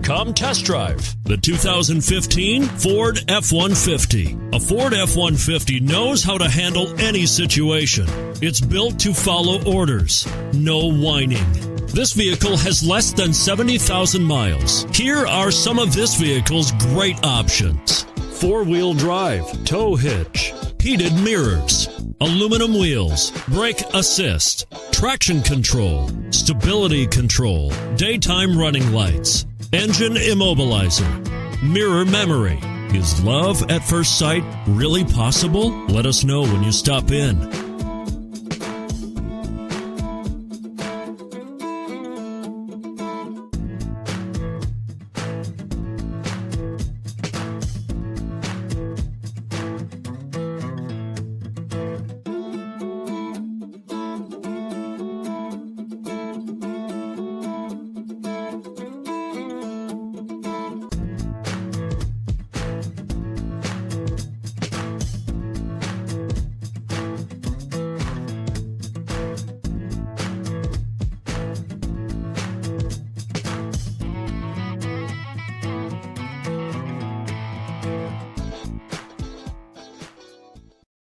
Come test drive the 2015 Ford F-150. A Ford F-150 knows how to handle any situation. It's built to follow orders, no whining. This vehicle has less than 70,000 miles. Here are some of this vehicle's great options: four-wheel drive, tow hitch, heated mirrors, aluminum wheels, brake assist, traction control, stability control, daytime running lights, engine immobilizer, mirror memory. Is love at first sight really possible? Let us know when you stop in.